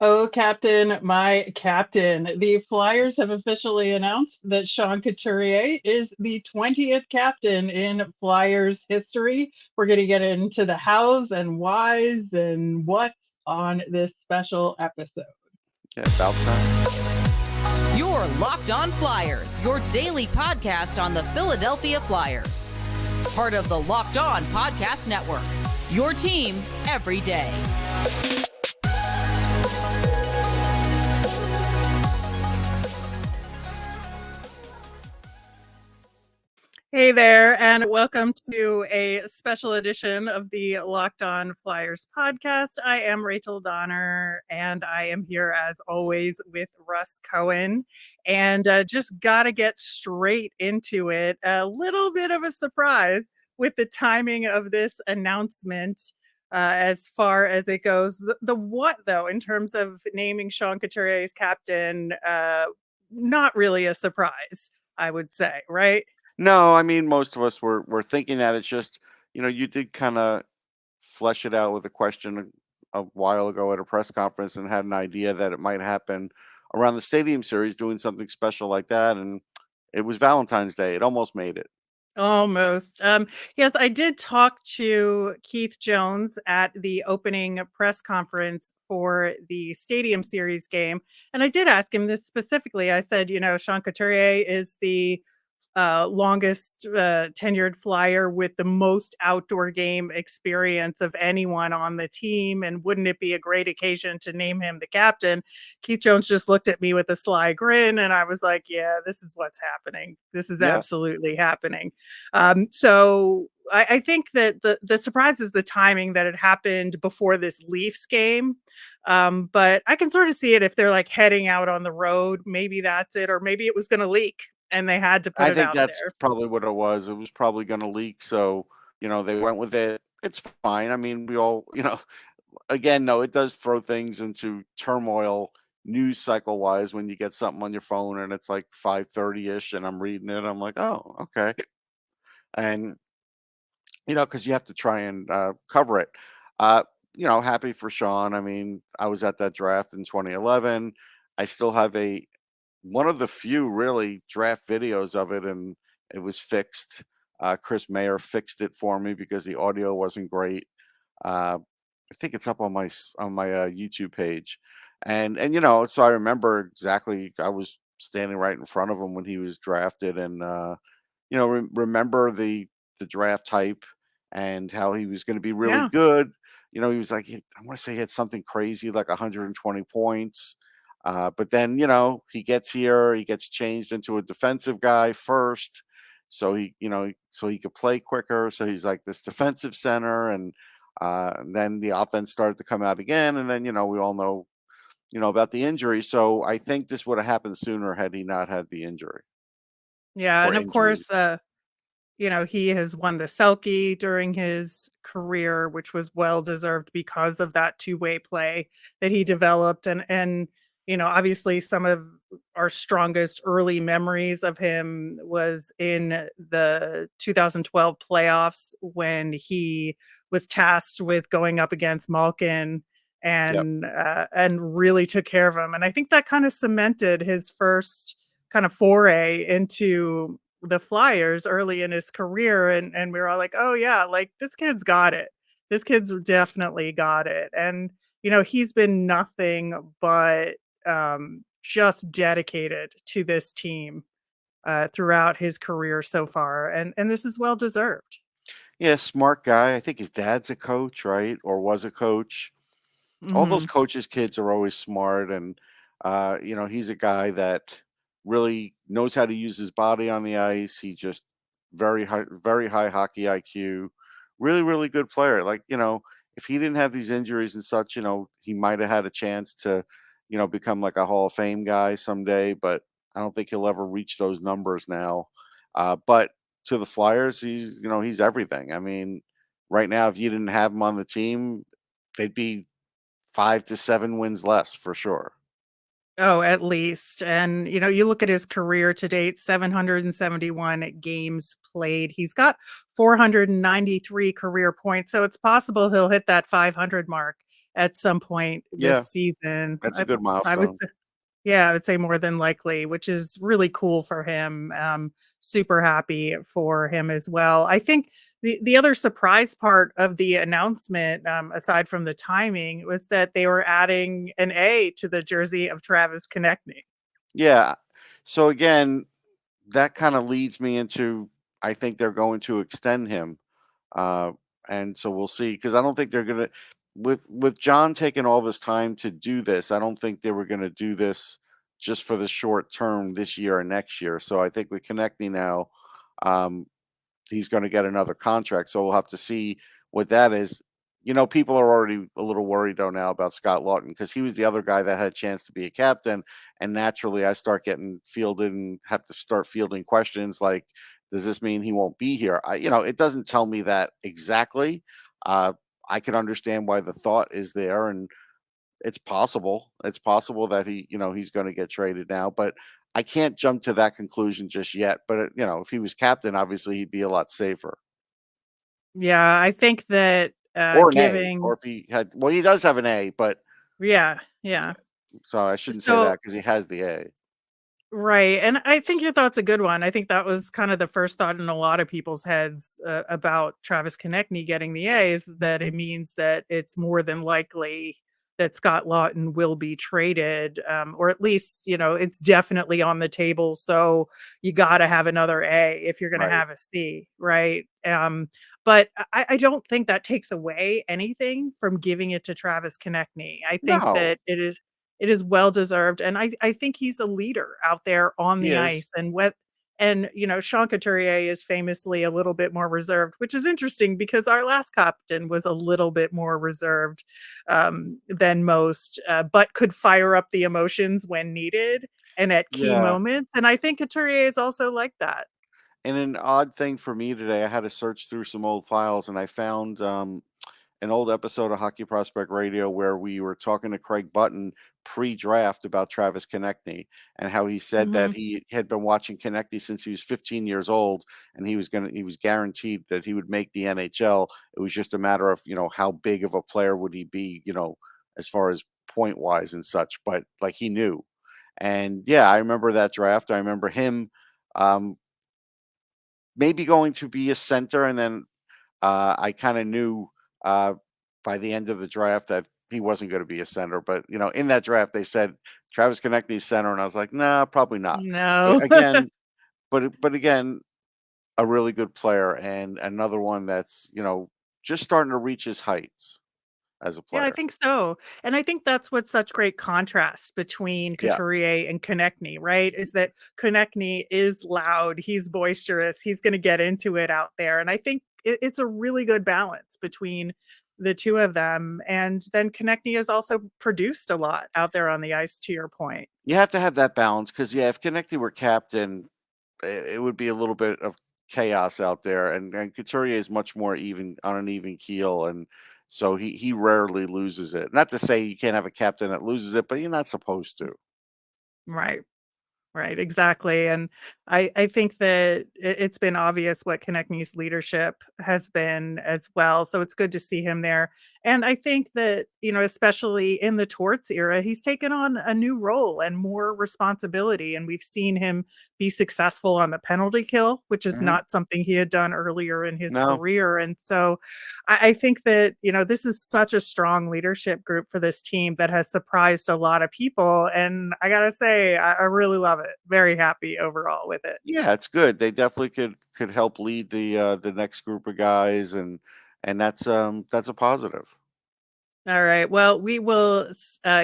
Oh, Captain, my Captain. The Flyers have officially announced that Sean Couturier is the 20th captain in Flyers history. We're going to get into the hows and whys and what's on this special episode. Yeah, about time. You're Locked On Flyers, your daily podcast on the Philadelphia Flyers. Part of the Locked On Podcast Network, your team every day. Hey there, and welcome to a special edition of the Locked On Flyers podcast. I am Rachel Donner, and I am here as always with Russ Cohen. And just got to get straight into it. A little bit of a surprise with the timing of this announcement as far as it goes. The what, though, in terms of naming Sean Couturier as captain, not really a surprise, I would say, right? No, I mean, most of us were thinking that. It's just, you did kind of flesh it out with a question a while ago at a press conference and had an idea that it might happen around the Stadium Series, doing something special like that. And it was Valentine's Day. It almost made it. Almost. Yes, I did talk to Keith Jones at the opening press conference for the Stadium Series game. And I did ask him this specifically. I said, Sean Couturier is the longest tenured Flyer with the most outdoor game experience of anyone on the team. And wouldn't it be a great occasion to name him the captain? Keith Jones just looked at me with a sly grin, and I was like, yeah, this is what's happening. This is Yeah. absolutely happening. So I think that the surprise is the timing, that it happened before this Leafs game. But I can sort of see it if they're like heading out on the road. Maybe that's it, or maybe it was going to leak and they had to put I it think out that's there. probably what it was. It was probably going to leak. So, they went with it. It's fine. I mean, we all, again, no, it does throw things into turmoil news cycle wise when you get something on your phone and it's like 5:30 ish and I'm reading it. I'm like, oh, okay. And, because you have to try and cover it. Uh, happy for Sean. I mean, I was at that draft in 2011. I still have one of the few really draft videos of it, and it was fixed. Chris Mayer fixed it for me because the audio wasn't great. I think it's up on my YouTube page, and so I remember exactly. I was standing right in front of him when he was drafted, and remember the draft hype and how he was going to be really Yeah. good. He was like, I want to say he had something crazy like 120 points. But then, he gets here, he gets changed into a defensive guy first. So so he could play quicker. So he's like this defensive center. And then the offense started to come out again. And then, we all know, about the injury. So I think this would have happened sooner had he not had the injury Yeah. or And of injuries. course, he has won the Selke during his career, which was well deserved because of that two-way play that he developed. And obviously some of our strongest early memories of him was in the 2012 playoffs when he was tasked with going up against Malkin Yep. and really took care of him. And I think that kind of cemented his first kind of foray into the Flyers early in his career, and we were all like, oh yeah, like this kid's got it. This kid's definitely got it. And he's been nothing but just dedicated to this team throughout his career so far, and this is well deserved. Yeah, smart guy. I think his dad's a coach, right? Or was a coach. All those Hmm. coaches' kids are always smart, and he's a guy that really knows how to use his body on the ice. He's just very high hockey IQ, really, really good player. Like, if he didn't have these injuries and such, he might have had a chance to, become like a Hall of Fame guy someday, but I don't think he'll ever reach those numbers now. But to the Flyers, he's everything. I mean, right now, if you didn't have him on the team, they'd be 5 to 7 wins less for sure. Oh, at least. And, you look at his career to date, 771 games played. He's got 493 career points. So it's possible he'll hit that 500 mark at some point this Yeah, season. that's a good I would milestone. say, yeah, I would say more than likely, which is really cool for him. Super happy for him as well. I think the other surprise part of the announcement, aside from the timing, was that they were adding an A to the jersey of Travis Konecny. Yeah. So again, that kind of leads me into I think they're going to extend him. Uh, and so we'll see because I don't think they're gonna with John taking all this time to do this. I don't think they were gonna do this just for the short term this year or next year. So I think with Connecting now, um, he's going to get another contract. So we'll have to see what that is. People are already a little worried though now about Scott Lawton because he was the other guy that had a chance to be a captain, and naturally I start getting fielded and have to start fielding questions like, does this mean he won't be here? It doesn't tell me that exactly. Uh, I can understand why the thought is there, and it's possible. It's possible that he's going to get traded now, but I can't jump to that conclusion just yet. But if he was captain, obviously he'd be a lot safer. Yeah, I think that Or an A, or giving, if he had, well, he does have an A, but yeah, yeah. so I shouldn't say that So because he has the A. right, and I think your thought's a good one. I think that was kind of the first thought in a lot of people's heads, about Travis Konecny getting the A, is that it means that it's more than likely that Scott Lawton will be traded, or at least, it's definitely on the table, so you gotta have another A if you're gonna Right. have a C, right? But I don't think that takes away anything from giving it to Travis Konecny. I think No, that it is well deserved, and I think he's a leader out there on he the is. ice, and Sean Couturier is famously a little bit more reserved, which is interesting because our last captain was a little bit more reserved, than most, but could fire up the emotions when needed and at key Yeah. moments, and I think Couturier is also like that. And an odd thing for me today, I had to search through some old files and I found an old episode of Hockey Prospect Radio where we were talking to Craig Button pre-draft about Travis Konecny and how he said that Mhm. he had been watching Konecny since he was 15 years old and he was guaranteed that he would make the NHL. It was just a matter of, how big of a player would he be, as far as point wise and such, but like he knew. And yeah, I remember that draft. I remember him um, maybe going to be a center, and then I kind of knew uh, by the end of the draft that he wasn't going to be a center. But in that draft, they said Travis Konecny's center, and I was like, nah, probably not. No. Again, but again, a really good player and another one that's just starting to reach his heights as a Yeah, I player. think so. And I think that's what's such great contrast between Yeah, Couturier and Konechny, right? Is that Konechny is loud, he's boisterous, he's going to get into it out there. And I think it's a really good balance between the two of them. And then Konechny has also produced a lot out there on the ice, to your point. you have to have that balance because yeah, if Konechny were captain, it would be a little bit of chaos out there, and Couturier is much more even on an even keel, and so he rarely loses it. Not to say you can't have a captain that loses it, but you're not supposed to. Right. Right, exactly, and I think that it's been obvious what Konechny's leadership has been as well, so it's good to see him there, and I think that, especially in the Torts era, he's taken on a new role and more responsibility, and we've seen him be successful on the penalty kill, which is Hmm. not something he had done earlier in his No, career, and so I think that, this is such a strong leadership group for this team that has surprised a lot of people. And I gotta say, I really love it. Very happy overall with it. yeah, it's good. They definitely could help lead the next group of guys, and that's a positive. All right. Well, we will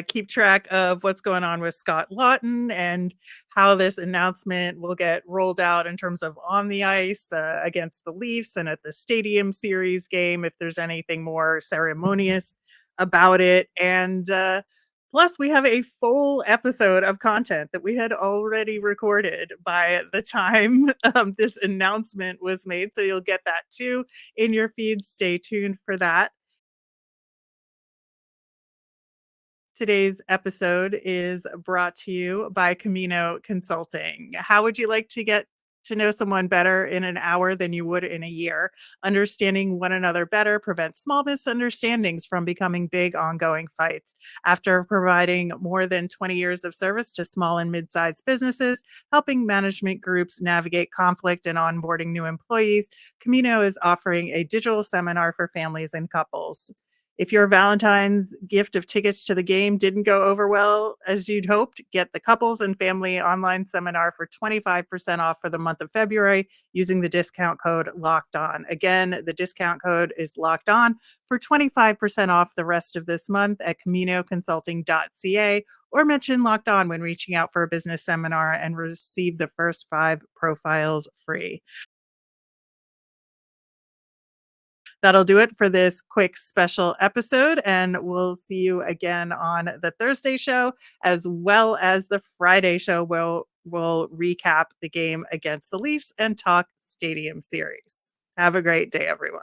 keep track of what's going on with Scott Lawton and how this announcement will get rolled out in terms of on the ice against the Leafs and at the Stadium Series game, if there's anything more ceremonious about it. And plus, we have a full episode of content that we had already recorded by the time this announcement was made. So you'll get that too in your feed. Stay tuned for that. Today's episode is brought to you by Camino Consulting. How would you like to get to know someone better in an hour than you would in a year. Understanding one another better prevents small misunderstandings from becoming big ongoing fights. After providing more than 20 years of service to small and mid-sized businesses, helping management groups navigate conflict and onboarding new employees, Camino is offering a digital seminar for families and couples. If your Valentine's gift of tickets to the game didn't go over well as you'd hoped, get the couples and family online seminar for 25% off for the month of February using the discount code Locked On. Again, the discount code is Locked On for 25% off the rest of this month at CaminoConsulting.ca, or mention Locked On when reaching out for a business seminar and receive the first 5 profiles free. That'll do it for this quick special episode, and we'll see you again on the Thursday show as well as the Friday show where we'll recap the game against the Leafs and talk Stadium Series. Have a great day, everyone.